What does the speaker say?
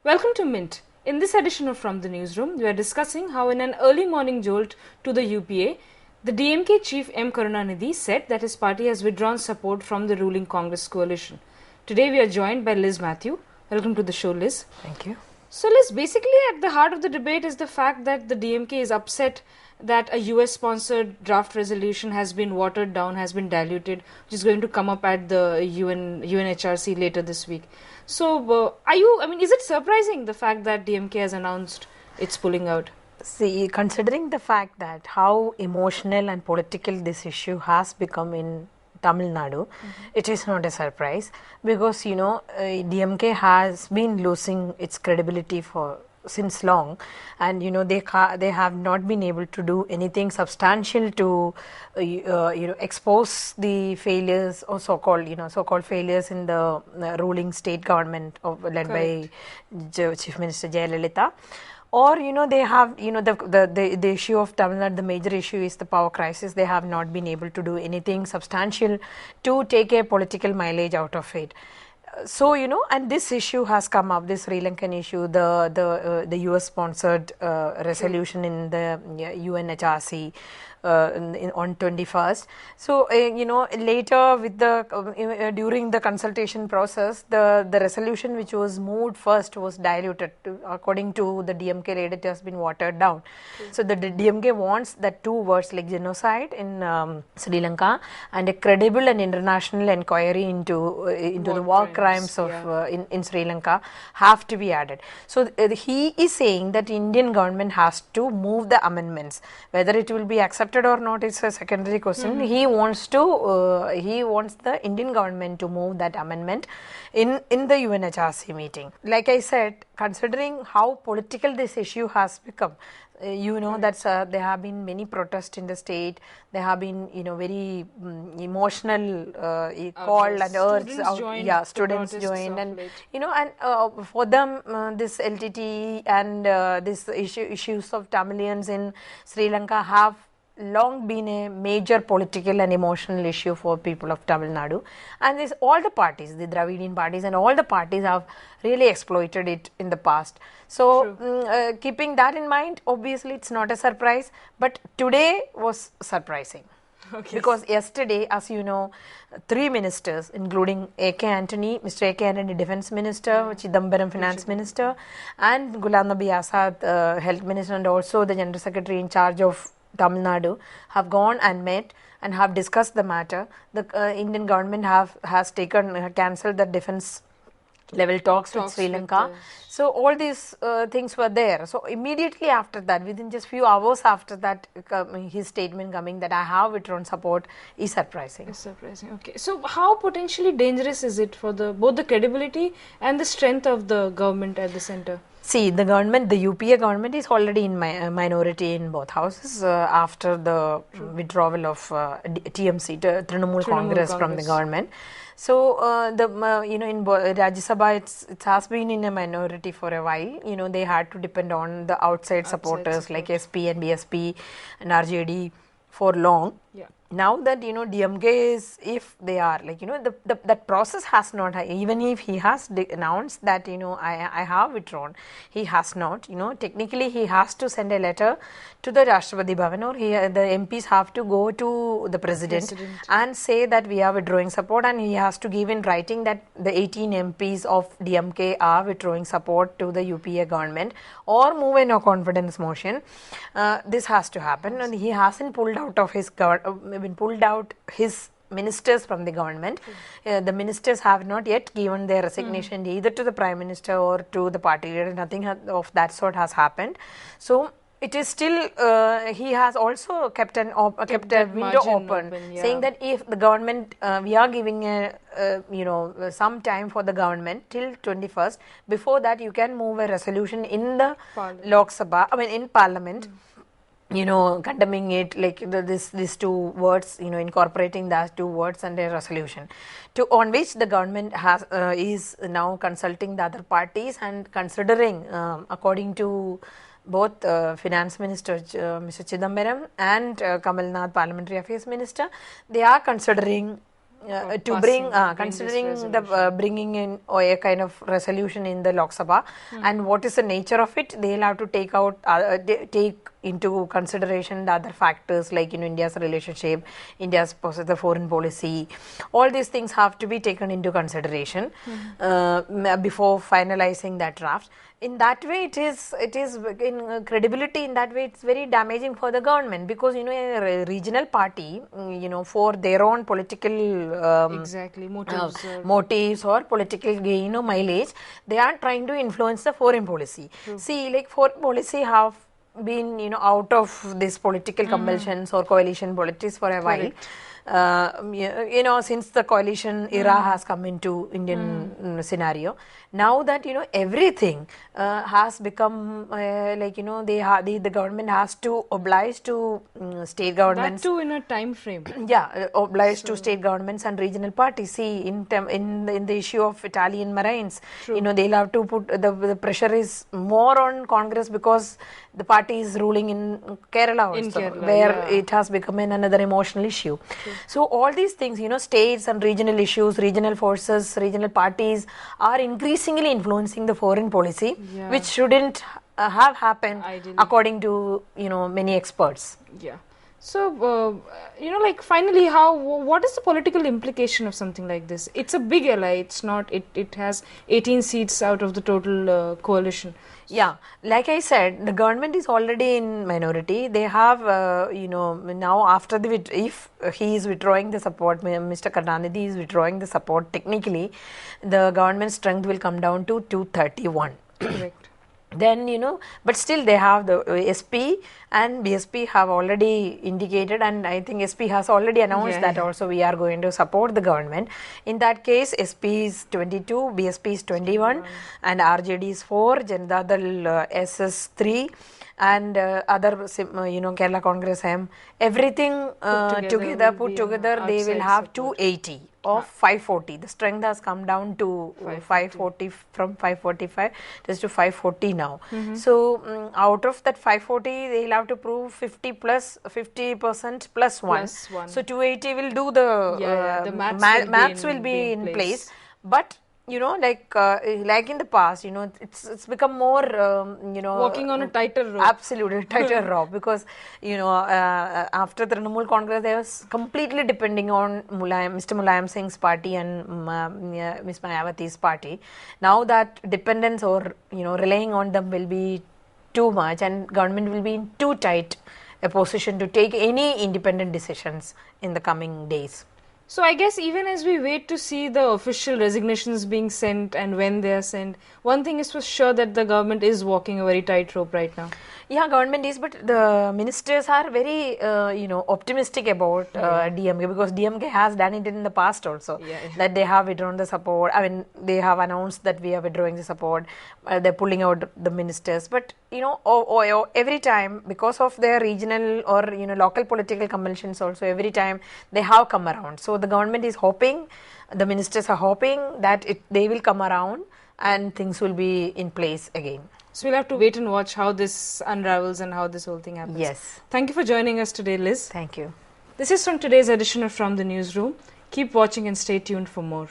Welcome to Mint. In this edition of From the Newsroom, we are discussing how in an early morning jolt to the UPA, the DMK chief M. Karunanidhi said that his party has withdrawn support from the ruling Congress coalition. Today we are joined by Liz Mathew. Welcome to the show, Liz. Thank you. So Liz, basically at the heart of the debate is the fact that the DMK is upset that a US-sponsored draft resolution has been watered down, has been diluted, which is going to come up at the UNHRC later this week. So, is it surprising the fact that DMK has announced it's pulling out? See, considering the fact that how emotional and political this issue has become in Tamil Nadu, it is not a surprise because DMK has been losing its credibility for since long, and they have not been able to do anything substantial to expose the failures or so-called failures in the ruling state government led by Chief Minister Jayalalitha. Or they have the issue of Tamil Nadu, the major issue is the power crisis. They have not been able to do anything substantial to take a political mileage out of it. So and this issue has come up, this Sri Lankan issue, the US sponsored resolution in the UNHRC on 21st. So later with the during the consultation process, the resolution which was moved first was diluted. According to the DMK leader, it has been watered down. So the DMK wants that two words like genocide in Sri Lanka and a credible and international inquiry into the war crimes of in Sri Lanka have to be added. So he is saying that Indian government has to move the amendments. Whether it will be accepted or not is a secondary question. He wants the Indian government to move that amendment in the UNHRC meeting. Like I said, considering how political this issue has become, that there have been many protests in the state. There have been very emotional call and urge. Students joined, and and for them this LTT and this issues of Tamilians in Sri Lanka have long been a major political and emotional issue for people of Tamil Nadu, and all the parties, the Dravidian parties and all the parties have really exploited it in the past. So keeping that in mind, obviously it's not a surprise, but today was surprising. Okay. Because yesterday, as you know, 3 ministers, including A.K. Antony, Mr. A.K. Antony, Defense Minister, Chidambaram, Finance Minister, and Ghulam Nabi Azad, Health Minister, and also the General Secretary in charge of Tamil Nadu, have gone and met and have discussed the matter. The Indian government has cancelled the defense level talks with Sri Lanka. So all these things were there. So immediately after that, within just few hours after that, his statement coming that I have withdrawn support is surprising. It's surprising. Okay. So how potentially dangerous is it for both the credibility and the strength of the government at the center? See, the UPA government is already in minority in both houses after the withdrawal of TMC, Trinamool Congress from the government. So in Rajya Sabha, it has been in a minority for a while. They had to depend on the outside supporters like SP and BSP and RJD for long. Yeah. Now that DMKs, if they are that process has not, even if he has announced that I have withdrawn, he has not. Technically he has to send a letter to the Rashtrapati Bhavan, or the MPs have to go to the president and say that we are withdrawing support, and he has to give in writing that the 18 MPs of DMK are withdrawing support to the UPA government, or move a no confidence motion. This has to happen, and he hasn't pulled out his ministers from the government. The ministers have not yet given their resignation either to the Prime Minister or to the party leader. Nothing of that sort has happened. So it is still, he has also kept a window open, saying that if the government, we are giving some time for the government till 21st. Before that, you can move a resolution in the Lok Sabha, in Parliament. Condemning it, like these two words, incorporating those two words and a resolution, on which the government is now consulting the other parties and considering, according to both Finance Minister Mr. Chidambaram and Kamal Nath, Parliamentary Affairs Minister, they are considering to bring passing considering this the bringing in a kind of resolution in the Lok Sabha, and what is the nature of it, they'll have to take out take into consideration the other factors like India's relationship, India's the foreign policy. All these things have to be taken into consideration before finalizing that draft. In that way, it is in credibility. In that way, it's very damaging for the government, because a regional party, for their own political exactly motives, motives or political gain or mileage, they are trying to influence the foreign policy. See, like foreign policy have been out of this political compulsions or coalition politics for a while. Since the coalition era has come into Indian scenario, now that everything has become the government has to oblige to state governments. That too in a time frame. Yeah, obliged to state governments and regional parties. See, in the issue of Italian Marines, they'll have to put the pressure is more on Congress, because the party is ruling in Kerala also, where it has become another emotional issue. So all these things, states and regional issues, regional forces, regional parties are increasingly influencing the foreign policy, which shouldn't have happened ideally, according to many experts. Yeah. So, finally, what is the political implication of something like this? It's a big ally. It's not. It has 18 seats out of the total coalition. Yeah, like I said, the government is already in minority. They have, now after if he is withdrawing the support, Mr. Karnanidhi is withdrawing the support, technically, the government strength will come down to 231. Correct. Then, but still they have the SP and BSP have already indicated, and I think SP has already announced that also we are going to support the government. In that case, SP is 22, BSP is 21, and RJD is 4, Janata Dal SS 3, and other, Kerala Congress M, everything put together, they will have 280 of 540. The strength has come down to 540 from 545 just to 540 now. So out of that 540, they'll have to prove 50% plus 1. So 280 will do the maths will be in place. But like in the past, it's become more, walking on a tighter rope. Absolutely, tighter rope, because, after the Trinamool Congress, they was completely depending on Mr. Mulayam Singh's party and Ms. Mayawati's party. Now that dependence or, relying on them will be too much, and government will be in too tight a position to take any independent decisions in the coming days. So I guess even as we wait to see the official resignations being sent and when they are sent, one thing is for sure, that the government is walking a very tight rope right now. Yeah, government is, but the ministers are very, optimistic about DMK, because DMK has done it in the past also, that they have withdrawn the support. I mean, they have announced that we are withdrawing the support, they're pulling out the ministers. But, every time, because of their regional or, local political compulsions also, every time they have come around. So the government is hoping, the ministers are hoping that they will come around and things will be in place again. So we'll have to wait and watch how this unravels and how this whole thing happens. Yes. Thank you for joining us today, Liz. Thank you. This is from today's edition of From the Newsroom. Keep watching and stay tuned for more.